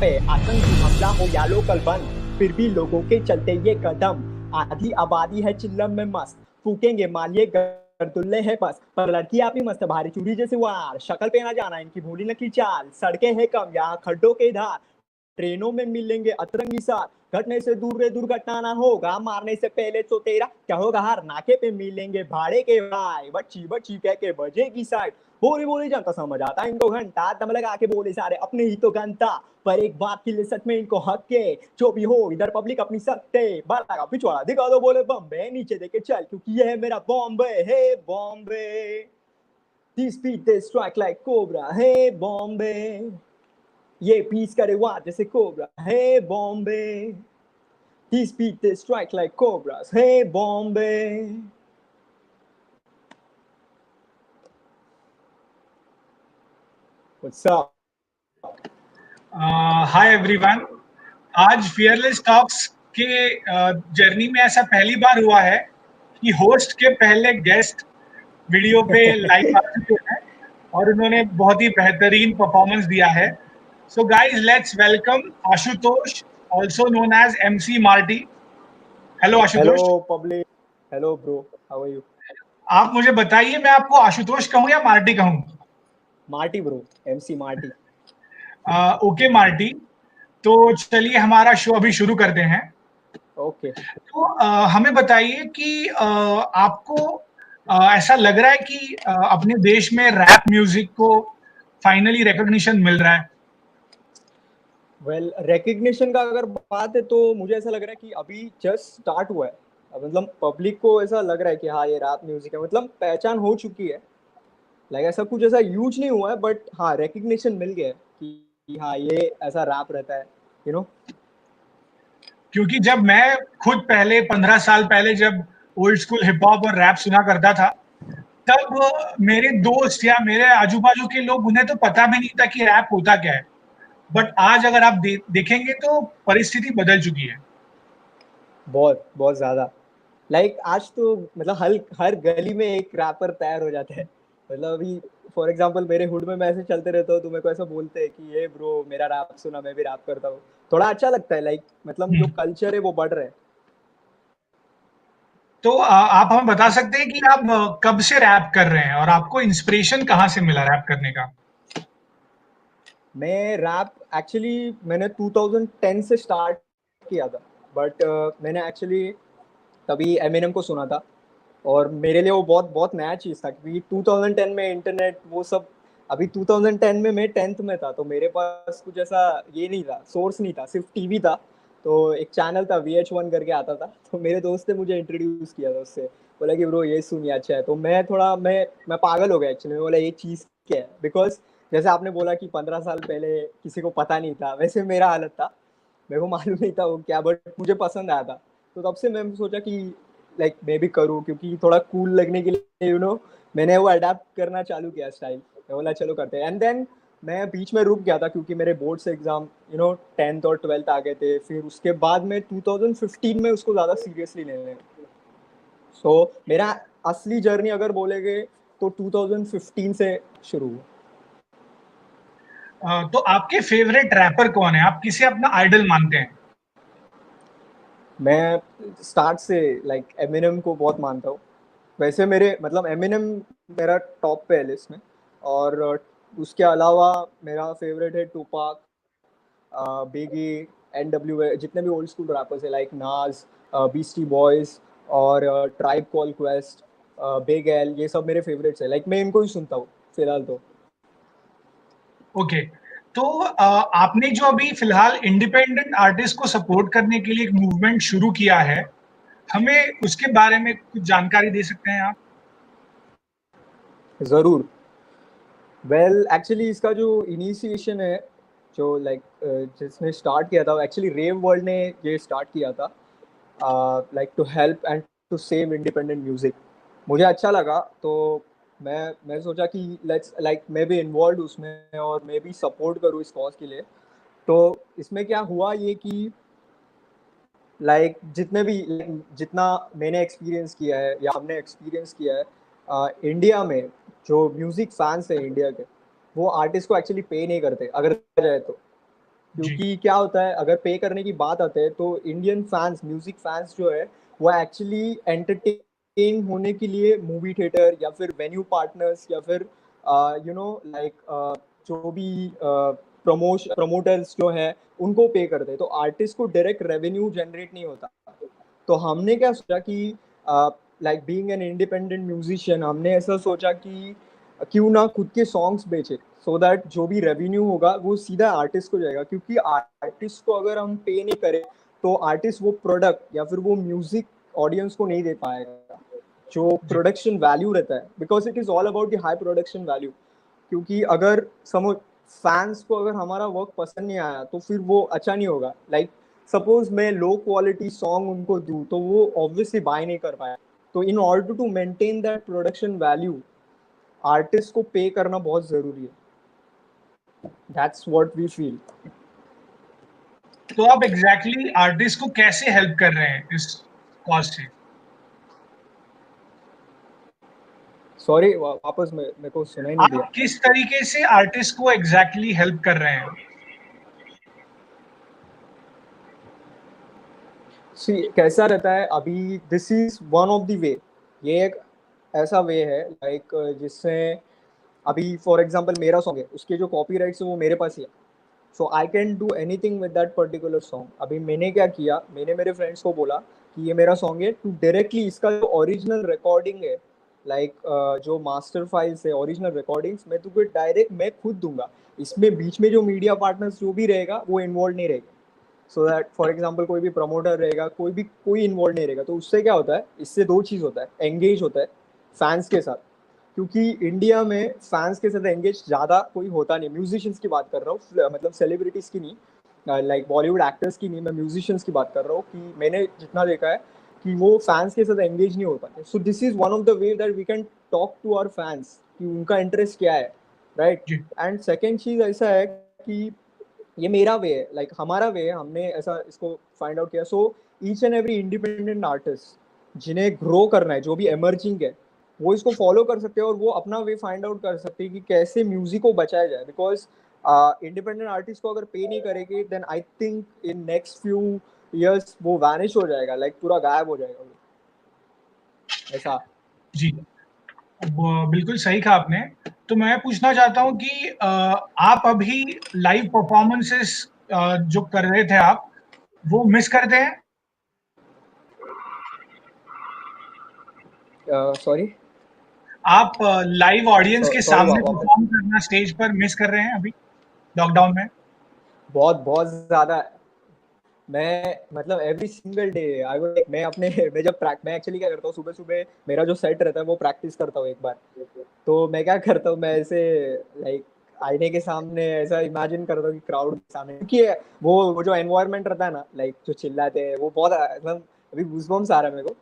पे आतंकी हमला हो या लोकल बंद, फिर भी लोगों के चलते ये कदम। आधी आबादी है चिल्लम में मस्त, फूकेंगे माल ये गर्दुल्ले है बस, पर लड़की आप ही मस्त भारी चूड़ी जैसे वार, शक्ल पे ना जाना इनकी भूली नकली चाल। सड़कें हैं कम यहाँ खड्डों के धार, ट्रेनों में मिलेंगे अतरंगी साथ, घटने से दूर रे दुर्घटना ना होगा, मारने से पहले तो तेरा क्या होगा हार। नाके पे मिलेंगे भाड़े के भाई, बच्ची बच्ची कह के बजेगी साइड, बोली बोली जनता समझ आता इनको घंटा, दम लगा के बोले सारे अपने ही तो घंटा। पर एक बात के लिए सच में इनको हक के, जो भी हो इधर पब्लिक अपनी सत्ते, बाला का पिछवाड़ा दिखा दो बोले बम्बे, नीचे देके चल क्योंकि ये है मेरा बॉम्बे, हे Bombay. These beat they strike like cobra, hey Bombay. ये पीस करे वार जैसे cobra, hey Bombay. These beat they strike like cobras, hey Bombay. What's up? Hi everyone. आज फियरलेस टॉक्स के जर्नी में ऐसा पहली बार हुआ है कि होस्ट के पहले गेस्ट वीडियो पे लाइव आ चुके हैं और उन्होंने बहुत ही बेहतरीन परफॉर्मेंस दिया है। So guys, let's welcome Ashutosh, also known as MC Marty. Hello Ashutosh. Hello public, hello bro, how are you? आप मुझे बताइए, मैं आपको आशुतोष कहूँ या मार्टी कहूँ? Marty bro, MC Marty. Okay Marty, तो चलिए हमारा शो अभी शुरू करते हैं। ओके। तो हमें बताइए कि आपको ऐसा लग रहा है कि अपने देश में रैप म्यूजिक को फाइनली रिकॉग्निशन मिल रहा है? वेल, रिकग्निशन का अगर बात है तो मुझे ऐसा लग रहा है कि अभी जस्ट स्टार्ट हुआ है। मतलब पब्लिक को ऐसा लग रहा है कि हाँ ये रैप म्यूजिक है, मतलब पहचान हो चुकी है। लाइक ऐसा कुछ ऐसा यूज नहीं हुआ है, बट हाँ रिकग्निशन मिल गया है कि हाँ ये ऐसा रैप रहता है, यू नो। क्योंकि जब मैं खुद पहले 15 साल पहले जब ओल्ड स्कूल हिप हॉप और रैप सुना करता था, तब मेरे दोस्त या मेरे आजू बाजू के लोग, उन्हें तो पता भी नहीं था कि रैप होता क्या है। बट आज अगर आप देखेंगे तो परिस्थिति बदल चुकी है। बहुत बहुत ज्यादा। लाइक आज तो मतलब हर गली में एक रैपर तैयार हो जाता है। मतलब अभी फॉर एग्जांपल मेरे हुड में मैं ऐसे चलते रहता हूँ तो मेरे को ऐसा बोलते हैं कि ये ब्रो मेरा रैप सुना, मैं भी रैप करता हूँ। थोड़ा अच्छा लगता है, लाइक मतलब जो कल्चर है वो बढ़ रहा है। तो आप हमें बता सकते हैं कि आप कब से रैप कर रहे हैं और आपको इंस्पिरेशन कहाँ से मिला रैप करने का? मैं रैप एक्चुअली मैंने 2010 से स्टार्ट किया था, बट मैंने एक्चुअली तभी एमिनेम को सुना था और मेरे लिए वो बहुत बहुत नया चीज़ था क्योंकि 2010 में इंटरनेट वो सब। अभी 2010 में मैं 10th में था तो मेरे पास कुछ ऐसा ये नहीं था, सोर्स नहीं था, सिर्फ टीवी था। तो एक चैनल था VH1 करके आता था, तो मेरे दोस्त ने मुझे इंट्रोड्यूस किया था उससे। बोला कि ब्रो ये सुनिए अच्छा है, तो मैं पागल हो गया एक्चुअली। मैं बोला ये चीज़ क्या है, बिकॉज जैसे आपने बोला कि 15 साल पहले किसी को पता नहीं था, वैसे मेरा हालत था। मेरे को मालूम नहीं था वो क्या, बट मुझे पसंद आया था। तो तब से मैं सोचा कि लाइक मैं भी करूँ क्योंकि थोड़ा कूल लगने के लिए, मैंने वो अडेप्ट करना चालू किया स्टाइल। मैं बोला चलो करते हैं, एंड देन मैं बीच में रुक गया था क्योंकि मेरे बोर्ड्स एग्जाम 10th और 12th आ गए थे। फिर उसके बाद में 2015 में उसको ज़्यादा सीरियसली लेने। सो मेरा असली जर्नी अगर बोलेगे तो 2015 से शुरू हुआ। तो आपके फेवरेट रैपर कौन है? आप किसे अपना आइडल मानते हैं? मैं स्टार्ट से लाइक एमिनेम को बहुत मानता हूँ। वैसे मेरे मतलब एमिनेम मेरा टॉप पे है लिस्ट में। और उसके अलावा मेरा फेवरेट है टूपाक, बिगी, NWA, जितने भी ओल्ड स्कूल रैपर्स है लाइक नाज, बीस्टी बॉयज और tribe call quest, big L, ये सब मेरे फेवरेट्स है। लाइक मैं इनको ही सुनता हूँ फिलहाल तो। ओके। तो आपने जो अभी फिलहाल इंडिपेंडेंट आर्टिस्ट को सपोर्ट करने के लिए एक मूवमेंट शुरू किया है, हमें उसके बारे में कुछ जानकारी दे सकते हैं आप? ज़रूर। वेल एक्चुअली इसका जो इनिशिएशन है, जो लाइक जिसने स्टार्ट किया था, एक्चुअली रेव वर्ल्ड ने ये स्टार्ट किया था, like to help and to save independent music. मुझे अच्छा लगा तो मैं सोचा कि लेट्स लाइक मैं भी इन्वॉल्व उसमें और मैं भी सपोर्ट करूँ इस कॉज के लिए। तो इसमें क्या हुआ ये कि लाइक जितना मैंने एक्सपीरियंस किया है या हमने एक्सपीरियंस किया है, इंडिया में जो म्यूजिक फैंस हैं इंडिया के, वो आर्टिस्ट को एक्चुअली पे नहीं करते अगर जाए तो। क्योंकि क्या होता है, अगर पे करने की बात आती है तो इंडियन फैंस, म्यूजिक फैंस जो है वो एक्चुअली एंटरटेन होने के लिए मूवी थिएटर या फिर वेन्यू पार्टनर्स या फिर लाइक जो भी प्रमोटर्स जो है उनको पे करते हैं, तो आर्टिस्ट को डायरेक्ट रेवेन्यू जनरेट नहीं होता। तो हमने क्या सोचा कि like being an independent musician, हमने ऐसा सोचा कि क्यों ना खुद के सॉन्ग्स बेचे, सो दैट जो भी रेवेन्यू होगा वो सीधा आर्टिस्ट को जाएगा। क्योंकि आर्टिस्ट को अगर हम पे नहीं करें तो आर्टिस्ट वो प्रोडक्ट या फिर वो म्यूजिक ऑडियंस को नहीं दे पाएगा जो प्रोडक्शन वैल्यू रहता है, because it is all about the high production value. क्योंकि अगर समझ फैंस को अगर हमारा वर्क पसंद नहीं आया तो फिर वो अच्छा नहीं होगा। लाइक सपोज मैं लो क्वालिटी सॉन्ग उनको दूं तो वो ऑब्वियसली बाय नहीं कर पाया। तो in order to maintain that production value artist को पे करना बहुत जरूरी है। That's what we feel. तो आप एग्जैक्टली आर्टिस्ट को कैसे हेल्प कर रहे हैं इस कॉज से? सॉरी, वापस मेरे को सुनाई नहीं दिया। आप किस तरीके से आर्टिस्ट को एग्जैक्टली हेल्प कर रहे हैं? कैसा रहता है अभी, this is one of the वे, ये एक ऐसा वे है लाइक जिससे अभी फॉर एग्जांपल मेरा सॉन्ग है, उसके जो कॉपीराइट्स है वो मेरे पास ही है। So I can do anything with that particular song. अभी मैंने क्या किया, मैंने मेरे फ्रेंड्स को बोला कि ये मेरा सॉन्ग है, टू डायरेक्टली इसका जो ओरिजिनल रिकॉर्डिंग है, लाइक जो मास्टर फाइल्स है, ओरिजिनल रिकॉर्डिंग्स, मैं तुझे डायरेक्ट मैं खुद दूंगा। इसमें बीच में जो मीडिया पार्टनर्स जो भी रहेगा वो इन्वॉल्व नहीं रहेगा। सो दैट फॉर एग्जाम्पल कोई भी प्रमोटर रहेगा, कोई इन्वॉल्व नहीं रहेगा। तो उससे क्या होता है, इससे दो चीज़ होता है, एंगेज होता है फैंस के साथ। क्योंकि इंडिया में फैंस के साथ एंगेज ज़्यादा कोई होता नहीं। म्यूजिशियंस की बात कर रहा हूँ, मतलब सेलिब्रिटीज़ की नहीं, लाइक बॉलीवुड एक्टर्स की नहीं, मैं म्यूजिशियंस की बात कर रहा हूँ कि मैंने जितना देखा है कि वो फैंस के साथ एंगेज नहीं हो पाते। So this is one of the way that we can talk to our fans कि उनका इंटरेस्ट क्या है, राइट। जी। एंड सेकेंड चीज़ ऐसा है कि ये मेरा वे है, लाइक हमारा वे है, हमने ऐसा इसको फाइंड आउट किया। So each and every independent artist जिन्हें ग्रो करना है, जो भी एमर्जिंग है, वो इसको फॉलो कर सकते हैं और वो अपना वे फाइंड आउट कर सकते हैं कि कैसे म्यूजिक को बचाया जाए। बिकॉज इंडिपेंडेंट आर्टिस्ट को अगर पे नहीं करेंगे then I think in next few years वो वैनिश हो जाएगा, लाइक पूरा गायब हो जाएगा वो, ऐसा। जी, बिल्कुल सही कहा आपने। तो मैं पूछना चाहता हूँ कि आप अभी लाइव परफॉर्मेंसेस जो कर रहे थे आप, वो मिस करते हैं? सॉरी आप लाइव ऑडियंस के सॉरी सामने वापस। परफॉर्म करना स्टेज पर मिस कर रहे हैं अभी लॉकडाउन में? बहुत बहुत ज्यादा। मैं मतलब every single day I would, मैं अपने मैं एक्चुअली क्या करता हूँ, सुबह सुबह मेरा जो सेट रहता है वो प्रैक्टिस करता हूँ एक बार। तो मैं क्या करता हूँ, मैं ऐसे लाइक आईने के सामने ऐसा इमेजिन करता हूँ कि क्राउड के सामने, क्योंकि वो जो एनवायरनमेंट रहता है ना, लाइक जो चिल्लाते हैं वो बहुत मतलब अभी गूज़बम्स आ रहा है मेरे को,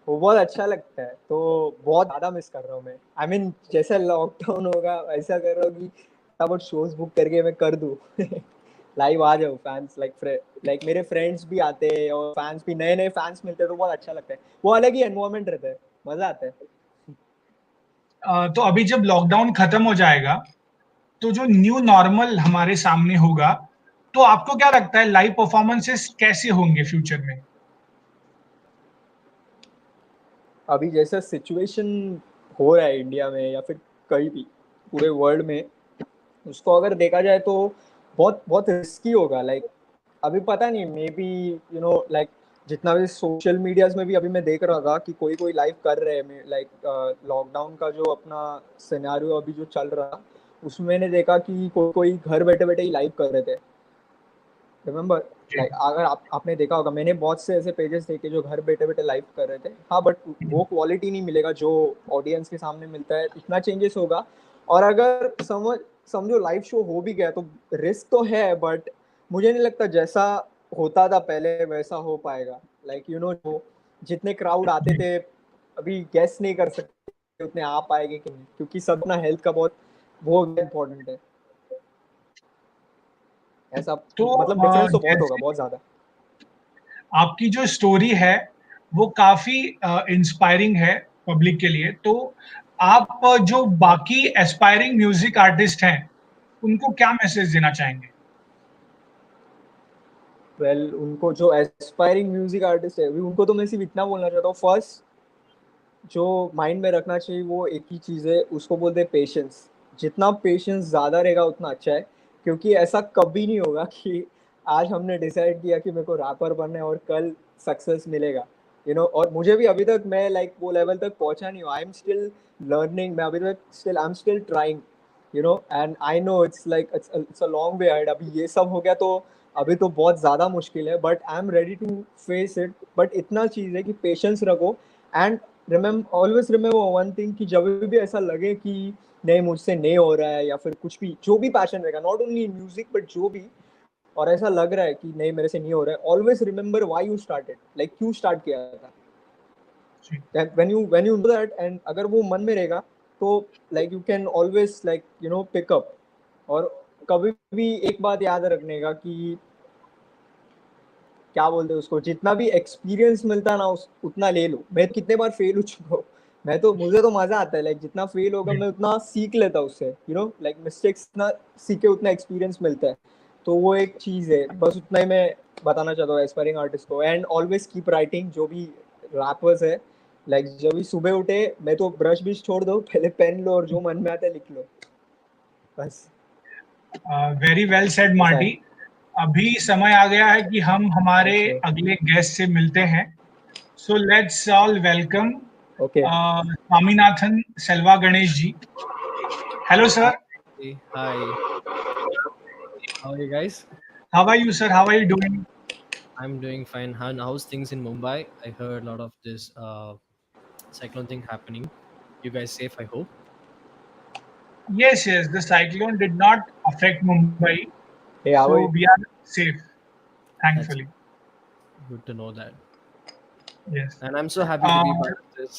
वो बहुत अच्छा लगता है। तो बहुत ज़्यादा मिस कर रहा हूँ मैं। आई मीन जैसे लॉकडाउन होगा ऐसा कर रहा हूँ कि फटाफट शोज बुक करके मैं कर दूँ लाइव आ जाओ। फैंस लाइक मेरे फ्रेंड्स भी आते हैं और फैंस भी, नए नए फैंस मिलते हैं तो बहुत अच्छा लगता है। वो अलग ही एनवायरनमेंट रहता है, मजा आता है। तो अभी जब लॉकडाउन खत्म हो जाएगा, तो जो न्यू नॉर्मल हमारे सामने होगा, तो आपको क्या लगता है लाइव परफॉर्मेंसेस कैसे होंगे फ्यूचर में? अभी जैसा सिचुएशन हो रहा है इंडिया में या फिर कहीं भी पूरे वर्ल्ड में, उसको अगर देखा जाए तो बहुत बहुत रिस्की होगा। लाइक अभी पता नहीं, मे बी लाइक जितना भी सोशल मीडियाज में भी अभी मैं देख रहा था कि कोई कोई लाइव कर रहे हैं, लाइक लॉकडाउन का जो अपना सिनेरियो अभी जो चल रहा, उसमें मैंने देखा कि कोई कोई घर बैठे बैठे ही लाइव कर रहे थे। रिमेम्बर, जी। लाइक अगर आपने देखा होगा, मैंने बहुत से ऐसे पेजेस देखे जो घर बैठे बैठे लाइव कर रहे थे। हाँ, बट वो क्वालिटी नहीं मिलेगा जो ऑडियंस के सामने मिलता है, इतना चेंजेस होगा। और अगर समझो लाइव शो हो भी गया तो रिस्क तो है, बट मुझे नहीं लगता जैसा होता था पहले वैसा हो पाएगा। लाइक जो जितने क्राउड आते जी। थे, अभी गेस नहीं कर सकते उतने आ पाएंगे कि नहीं, क्योंकि सब अपना हेल्थ का बहुत वो इम्पोर्टेंट है। ऐसा तो मतलब डिफरेंस तो बहुत होगा, जैसे बहुत ज्यादा। आपकी जो स्टोरी है वो काफी इंस्पायरिंग है पब्लिक के लिए, तो आप जो बाकी एस्पायरिंग म्यूजिक आर्टिस्ट हैं उनको क्या मैसेज देना चाहेंगे? वेल उनको जो एस्पायरिंग म्यूजिक आर्टिस्ट है अभी उनको तो मैं सिर्फ इतना बोलना चाहता हूँ, फर्स्ट जो माइंड में रखना चाहिए वो एक ही चीज़ है, उसको बोलते हैं पेशेंस। जितना पेशेंस ज़्यादा रहेगा उतना अच्छा है, क्योंकि ऐसा कभी नहीं होगा कि आज हमने डिसाइड किया कि मेरे को रैपर बनना है और कल सक्सेस मिलेगा, और मुझे भी अभी तक मैं लाइक वो लेवल तक पहुंचा नहीं हूँ। आई एम स्टिल लर्निंग, मैं अभी तक still I am still trying, and I know it's like it's a long way ahead. अभी ये सब हो गया तो अभी तो बहुत ज़्यादा मुश्किल है, but I am ready to face it. But इतना चीज़ है कि पेशेंस रखो, and always remember one thing कि जब भी ऐसा लगे कि नहीं मुझसे नहीं हो रहा है, या फिर कुछ भी जो भी पैशन रहेगा, नॉट ओनली म्यूजिक बट जो भी, और ऐसा लग रहा है कि नहीं मेरे से नहीं हो रहा है, always remember why you started, like क्यों स्टार्ट किया था। जी। When you know that, and अगर वो मन में रहेगा तो like you can always like pick up. और कभी भी एक बात याद रखने का कि क्या बोलते हैं उसको, जितना भी एक्सपीरियंस मिलता है ना उतना ले लो। मैं कितने बार फेल हो चुका हूँ, मैं तो मुझे तो मजा आता है, लाइक जितना फेल होगा जी। मैं उतना सीख लेता हूँ उससे, लाइक मिस्टेक्स ना सीखे उतना एक्सपीरियंस मिलता है। तो वो एक चीज़ है, बस उतना ही मैं बताना चाहता हूँ एस्पायरिंग आर्टिस्ट को। एंड ऑलवेज कीप राइटिंग, जो भी रैपर्स है, लाइक जब भी सुबह उठे मैं तो ब्रश भी छोड़ दो, पहले पेन लो और जो मन में आता है लिख लो, बस वेरी वेल सेड ऐसा है। मार्टी। अभी समय आ गया है कि हम हमारे ओके। अगले गेस्ट से मिलते हैं। So let's all welcome okay. Swaminathan Selva Ganesh ji. Hello sir. Hey, hi, how are you guys? How are you sir, how are you doing? I'm doing fine. How's things in Mumbai? I heard a lot of this cyclone thing happening. You guys safe, I hope. Yes, yes, the cyclone did not affect Mumbai, Hey, how so are you? we are safe, That's thankfully. good to know that. Yes. And I'm so happy to Uh, be part of this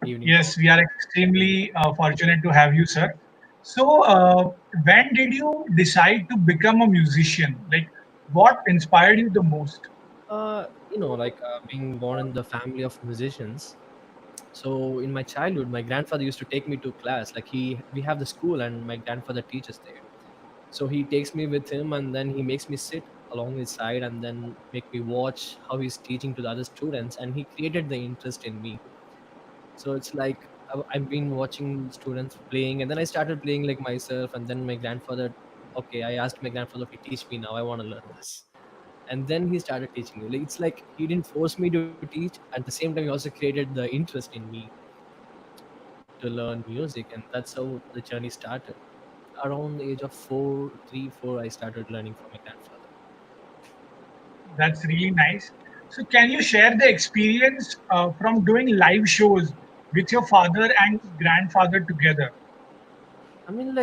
evening. yes, we are extremely fortunate to have you, sir. So, when did you decide to become a musician? Like, what inspired you the most? Being born in the family of musicians. So in my childhood, my grandfather used to take me to class. Like we have the school, and my grandfather teaches there. So he takes me with him, and then he makes me sit along his side, and then make me watch how he's teaching to the other students, and he created the interest in me. So it's like I've been watching students playing, and then I started playing like myself, and then my grandfather. Okay, I asked my grandfather, "Okay, teach me now. I want to learn this." And then he started teaching me. Like it's like he didn't force me to teach. At the same time, he also created the interest in me to learn music, and that's how the journey started. Around the age of 4, 3, 4, I started learning from my grandfather. That's really nice. So, can you share the experience from doing live shows with your father and grandfather together? I mean,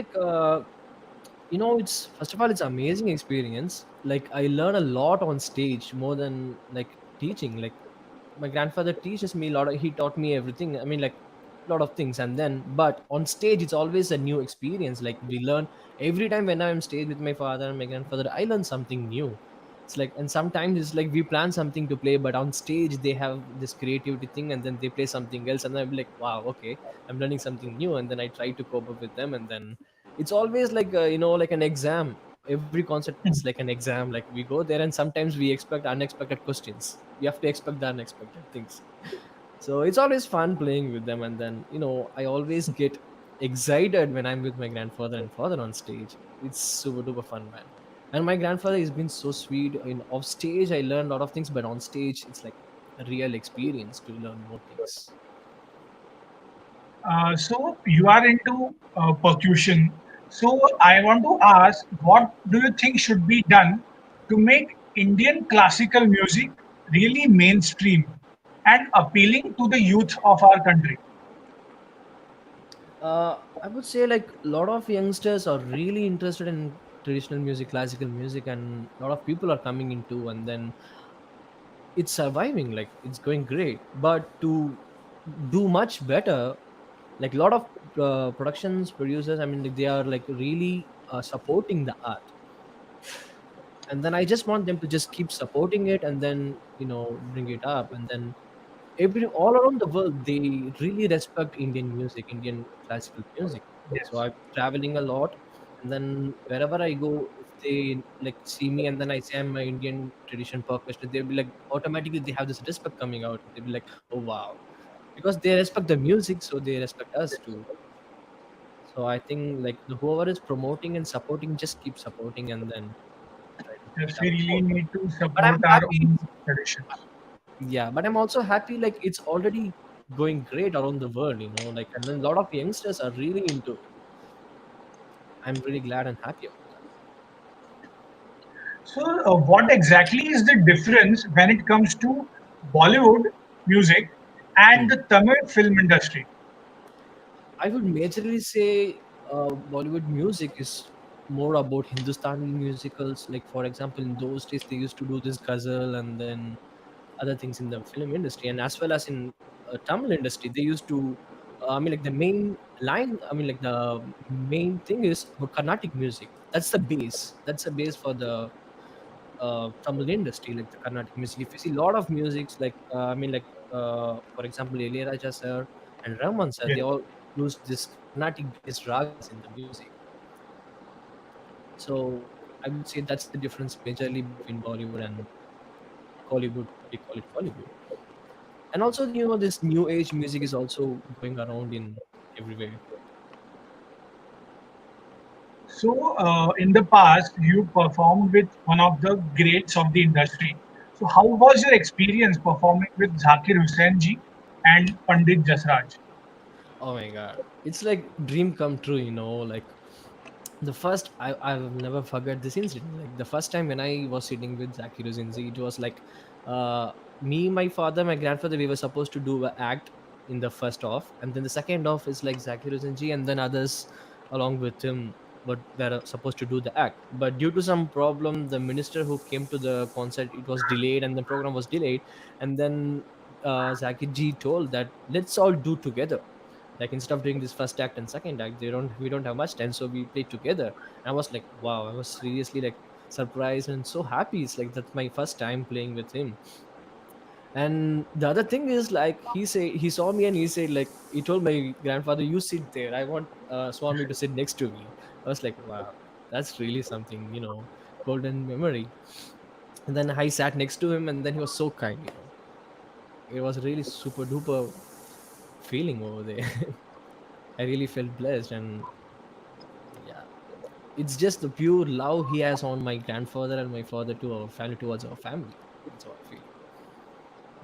it's first of all, it's amazing experience. Like I learn a lot on stage more than like teaching. Like my grandfather teaches me a lot. He taught me everything. I mean, like a lot of things, and then but on stage, it's always a new experience. Like we learn every time when I'm on stage with my father and my grandfather, I learn something new. It's like, and sometimes it's like we plan something to play, but on stage they have this creativity thing, and then they play something else, and I'm like, wow, okay, I'm learning something new, and then I try to cope up with them, and then it's always like like an exam. Every concert is like an exam. Like we go there, and sometimes we expect unexpected questions. We have to expect the unexpected things. So it's always fun playing with them, and then I always get excited when I'm with my grandfather and father on stage. It's super duper fun, man. And my grandfather has been so sweet. In off stage I learned a lot of things, but on stage it's like a real experience to learn more things. So you are into percussion. So I want to ask, what do you think should be done to make Indian classical music really mainstream and appealing to the youth of our country? I would say like a lot of youngsters are really interested in traditional music, classical music, and a lot of people are coming into, and then it's surviving. Like it's going great, but to do much better, like a lot of productions producers, I mean, like, they are like really supporting the art, and then I just want them to just keep supporting it, and then bring it up, and then every all around the world they really respect Indian music, Indian classical music. So Yes. I'm traveling a lot, and then wherever I go, they like see me and then I say I'm my Indian tradition percussionist, they'll be like automatically they have this respect coming out. They'll be like, oh wow, because they respect the music, so they respect us too. So I think like the whoever is promoting and supporting, just keep supporting and then try to push Yes, it we out really more. need to But I'm support our happy. own traditions. Yeah, but I'm also happy like it's already going great around the world, like, and then a lot of youngsters are really into it. I'm really glad and happy about that. So, what exactly is the difference when it comes to Bollywood music and Hmm. the Tamil film industry? I would majorly say Bollywood music is more about Hindustani musicals. Like for example, in those days they used to do this ghazal and then other things in the film industry, and as well as in Tamil industry, they used to. I mean, like the main line. I mean, like the main thing is about Carnatic music. That's the base. That's the base for the Tamil industry, like the Carnatic music. If you see a lot of musics, like for example, Ilayaraja sir and Rahman sir, Yes. they all use this Carnatic-based ragas in the music. So I would say that's the difference majorly between Bollywood and Collywood. We call it Collywood. And also, this new age music is also going around in everywhere. So, in the past, you performed with one of the greats of the industry. So, how was your experience performing with Zakir Hussain ji and Pandit Jasraj? Oh my god, it's like dream come true. Like the first I will never forget this incident. Like the first time when I was sitting with Zakir Zinzi, it was like me, my father, my grandfather, we were supposed to do an act in the first off, and then the second off is like Zakir Zinzi and then others along with him, but were supposed to do the act. But due to some problem, the minister who came to the concert, it was delayed and the program was delayed, and then Zakir ji told that let's all do together, like instead of doing this first act and second act, we don't have much time, so we played together. And I was like, wow, I was seriously like surprised and so happy. It's like that's my first time playing with him. And the other thing is like he saw me and he said, like, he told my grandfather, you sit there, I want Swami to sit next to me. I was like, wow, that's really something, golden memory. And then I sat next to him and then he was so kind. It was really super duper feeling over there. I really felt blessed. And yeah, it's just the pure love he has on my grandfather and my father to our family, towards our family. That's how I feel.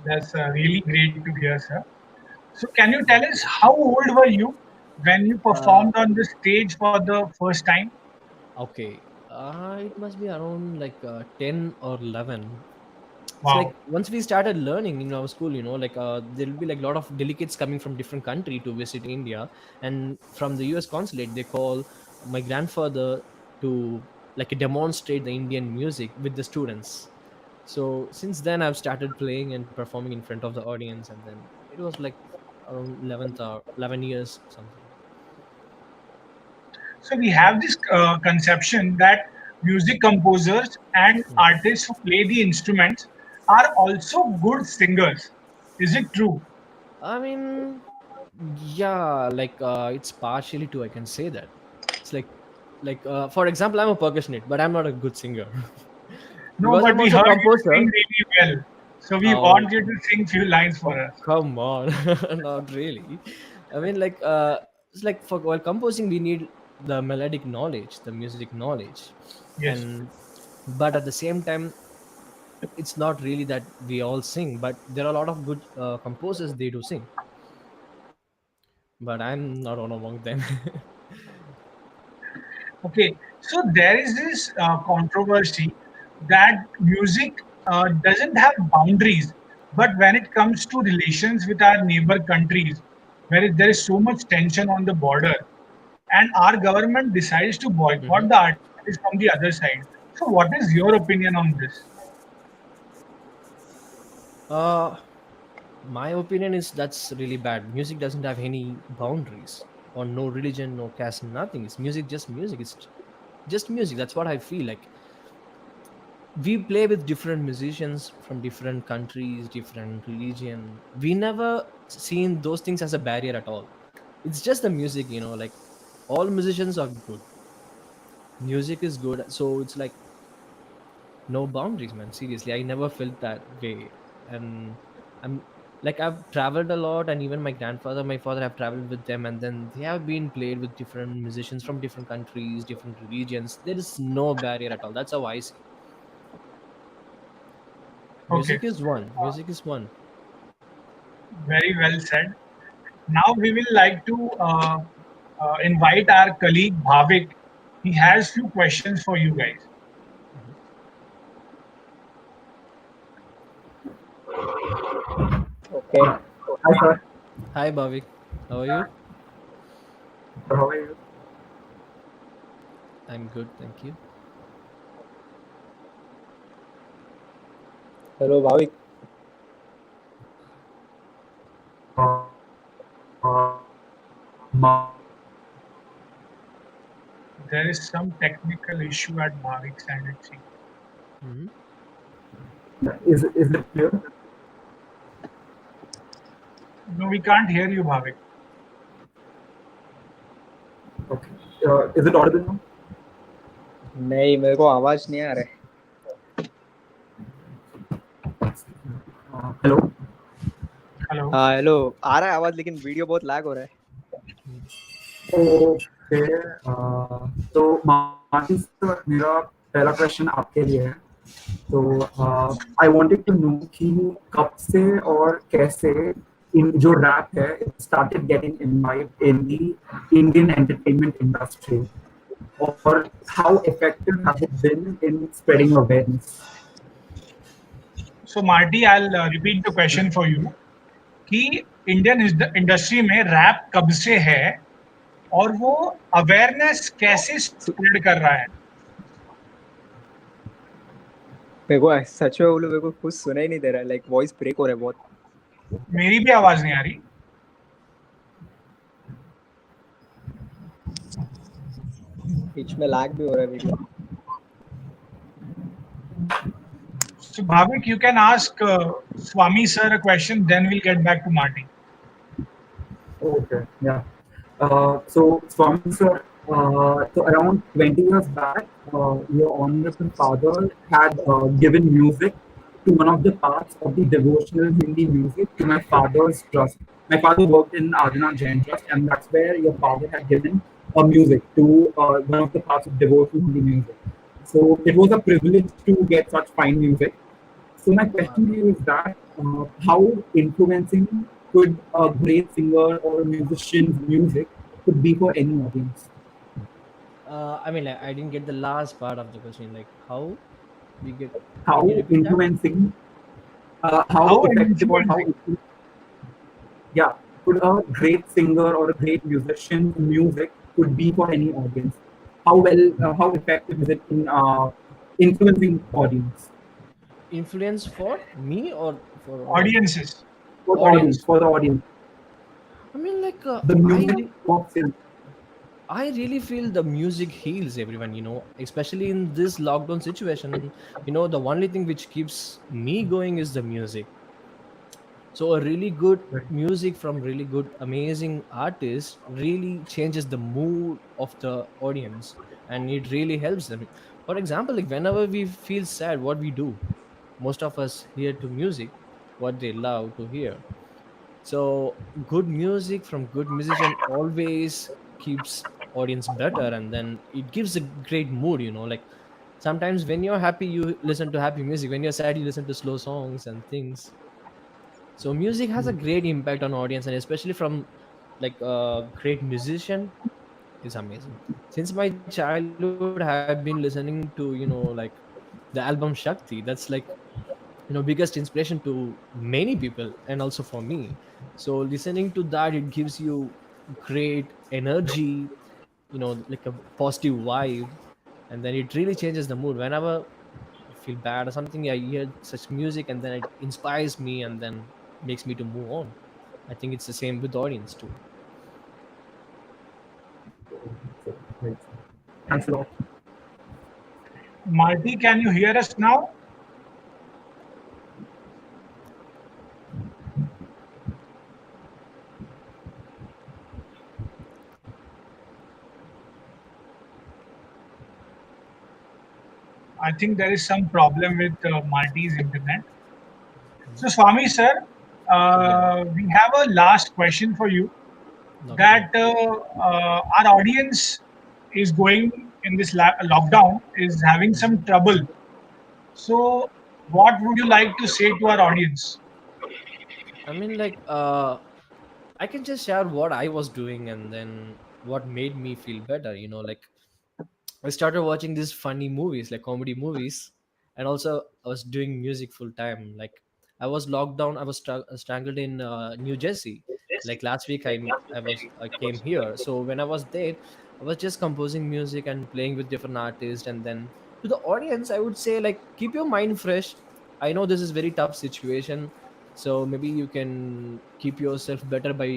That's really great to hear, sir. So, can you tell us how old were you when you uh performed on the stage for the first time? okay, it must be around like 10 or 11. It's Wow. like once we started learning in our school, like there'll be like a lot of delegates coming from different country to visit India, and from the US consulate they call my grandfather to like demonstrate the Indian music with the students. So since then I've started playing and performing in front of the audience, and then it was like around 11th or 11 years something. So we have this conception that music composers and artists who play the instruments are also good singers. Is it true? I mean, yeah, like it's partially true. I can say that. It's like for example, I'm a percussionist, but I'm not a good singer No, because but I'm we also a heard you composer. sing really well. So we Oh, want you to sing few lines for oh, us. come on, not really. I mean, like it's like for while composing, we need the melodic knowledge, the music knowledge, Yes. and but at the same time, it's not really that we all sing. But there are a lot of good composers, they do sing, but I'm not one among them. Okay. So there is this controversy that music doesn't have boundaries, but when it comes to relations with our neighbor countries, where there is so much tension on the border, and our government decides to boycott Mhm. the artist from the other side. So, what is your opinion on this? Uh, my opinion is that's really bad. Music doesn't have any boundaries or no religion, no caste, nothing. It's music, just music. It's just music. That's what I feel like. We play with different musicians from different countries, different religion. We never seen those things as a barrier at all. It's just the music, like all musicians are good. Music is good, so it's like no boundaries, man. Seriously, I never felt that way. And I'm like, I've traveled a lot, and even my grandfather, my father have traveled with them, and then they have been played with different musicians from different countries, different religions. There is no barrier at all. That's how I see. Okay, Music is one. uh, Music is one. very well said. Now we will like to invite our colleague Bhavik. He has few questions for you guys. Okay. Yeah. Hi, sir. Hi, Bhavik. How are you? So how are you? I'm good, thank you. Hello, Bhavik. Ma- There is some technical issue at Bhavik's end, it seems. Hmm. is it clear? No, we can't hear you, Bhavik. Okay. Is it audible now? नहीं, मेरे को आवाज नहीं आ रहा है. Hello. Hello. हाँ, hello. आ रहा है आवाज, लेकिन वीडियो बहुत लैग हो रहा है. Okay. तो मार्टिन सर, मेरा पहला क्वेश्चन आपके लिए है. तो आई वांटेड टू नो कि कब से और कैसे इन जो रैप है it started getting involved in the Indian entertainment industry, or how effective has it been in spreading awareness? So Marty, I'll repeat the question for you कि Indian industry में rap कब से है और वो अवेयरनेस कैसे spread कर रहा है. मेरे को सच में बोलूं, मेरे को कुछ सुना ही नहीं दे रहा है. लाइक वॉइस ब्रेक हो रहा है बहुत. मेरी भी आवाज नहीं आ रही. बीच में लैग भी हो रहा है video. So Bhavik, you can ask Swami sir a question, then we'll get back to Marty. Okay, yeah. So, Swami sir, so around 20 years back, your honorable father had given music to one of the parts of the devotional Hindi music to my father's trust. My father worked in Adana Jain Trust, and that's where your father had given music to one of the parts of devotional Hindi music. So, it was a privilege to get such fine music. So my question to you is that how influencing could a great singer or a musician's music could be for any audience? I mean, like, I didn't get the last part of the question. Like, how we get? Can How you repeat that? influencing, how How effective or how influencing? yeah, could a great singer or a great musician's music could be for any audience? How effective is it in influencing audience? Influence for me or for audience? Audiences. For the audience, Audience. for the audience, I mean, like, the music works in. I really feel the music heals everyone, especially in this lockdown situation. The only thing which keeps me going is the music. So a really good Right. music from really good, amazing artist really changes the mood of the audience, and it really helps them. For example, like whenever we feel sad, what we do, most of us hear to music, what they love to hear. So good music from good musician always keeps audience better, and then it gives a great mood. Like sometimes when you're happy, you listen to happy music. When you're sad, you listen to slow songs and things. So music has a great impact on audience, and especially from like a great musician is amazing. Since my childhood, I have been listening to like the album Shakti. That's like biggest inspiration to many people and also for me. So listening to that, it gives you great energy, like a positive vibe, and then it really changes the mood. Whenever I feel bad or something, I hear such music, and then it inspires me and then makes me to move on. I think it's the same with the audience too. Right. Thanks a lot. Marty, can you hear us now? I think there is some problem with Maar-T's internet. So, Swami sir, Yeah. we have a last question for you. Okay. That our audience is going in this lockdown is having some trouble. So, what would you like to say to our audience? I mean, like, I can just share what I was doing and then what made me feel better. Like I started watching these funny movies, like comedy movies, and also I was doing music full time. Like I was locked down. I was strangled in New Jersey. Like last week, I came here. So when I was there, I was just composing music and playing with different artists. And then to the audience, I would say like keep your mind fresh. I know this is very tough situation, so maybe you can keep yourself better by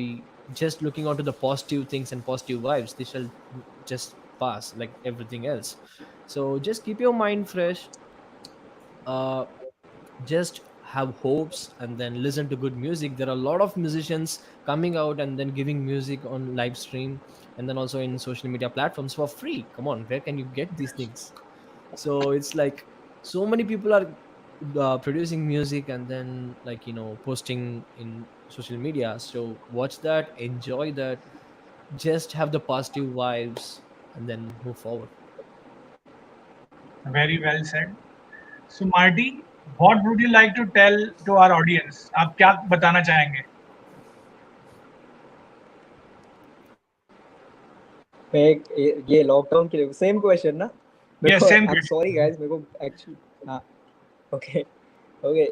just looking onto the positive things and positive vibes. They shall just pass like everything else. So just keep your mind fresh. uh just have hopes and then listen to good music. There are a lot of musicians coming out and then giving music on live stream and then also in social media platforms for free. Come on, where can you get these things? So it's like so many people are producing music and then like posting in social media. So watch that, enjoy that, just have the positive vibes and then move forward. Very well said. So, Marty, what would you like to tell to our audience? आप क्या बताना चाहेंगे? मैं ये lockdown के लिए same question ना मेरे Yes, को same I am question. Sorry guys मेरे को एक्चुअली हाँ ओके ओके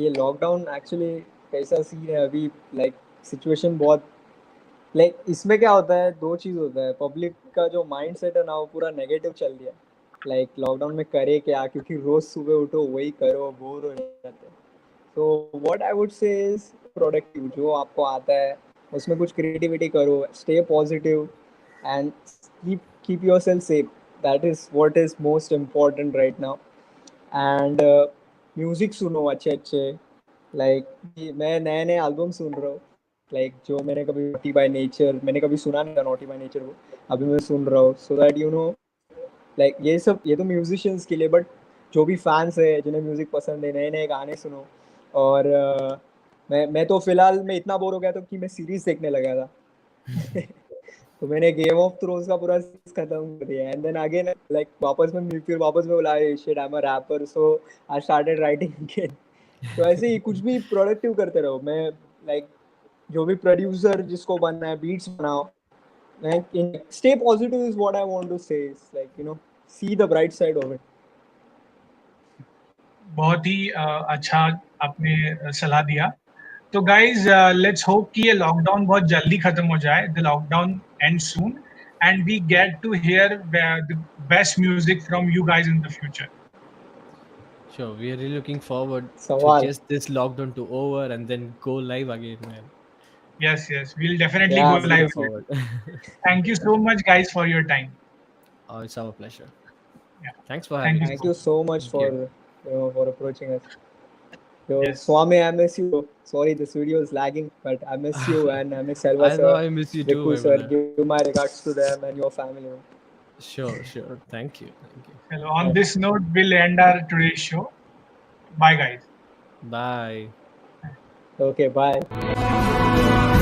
ये लॉकडाउन एक्चुअली कैसा सीन है अभी लाइक सिचुएशन बहुत लाइक इसमें क्या होता है दो चीज़ होता है पब्लिक का जो माइंड सेट है ना वो पूरा नेगेटिव चल रहा है लाइक लॉकडाउन में करे क्या क्योंकि रोज सुबह उठो वही करो बोर हो जाते हैं तो what I would say is productive जो आपको आता है उसमें कुछ क्रिएटिविटी करो stay positive and keep yourself safe. That is what is most important right now. And music सुनो अच्छे अच्छे लाइक मैं नए नए एल्बम सुन रहा हूँ लाइक जो मैंने कभी नॉटी बाय नेचर मैंने कभी सुना नहीं था नॉटी बाय नेचर को अभी मैं सुन रहा हूँ सो दैट लाइक ये तो म्यूजिशियंस के लिए बट जो भी फैंस है जिन्हें म्यूजिक पसंद है नए नए गाने सुनो और मैं तो फिलहाल मैं इतना बोर हो गया था कि मैं सीरीज देखने लगा था तो मैंने गेम ऑफ थ्रोन्स का पूरा सीरीज खत्म कर दिया एंड देन अगेन लाइक वापस में बोला shit I am a rapper so I started writing again तो ऐसे ही कुछ भी प्रोडक्टिव करते रहो मैं लाइक जो भी प्रोड्यूसर जिसको बनना है बीट्स बनाओ stay positive is what I want to say it's like see the bright side of it बहुत ही अच्छा आपने सलाह दिया. तो गाइज लेट्स होप कि ये लॉकडाउन बहुत जल्दी खत्म हो जाए. The lockdown end soon and we get to hear the best music from you guys in the future. Sure, we are really looking forward to सवाल just this lockdown to over and then go live again, man. Yes, yes, we'll definitely go yeah Looking live. seriously forward. Thank you so much, guys, for your time. Oh, it's our pleasure. Yeah. Thanks for Thank having you me. thank so you much. so much Thank for you. for approaching us yo Yes. Swami I miss you sorry this video is lagging but I miss you and I miss Selva I know, sir I miss you too, Viku my sir brother. give my regards to them and your family Sure, sure. Thank you. Thank you. Hello. On yeah. this note, we'll end our today's show. Bye, guys. Bye. Okay bye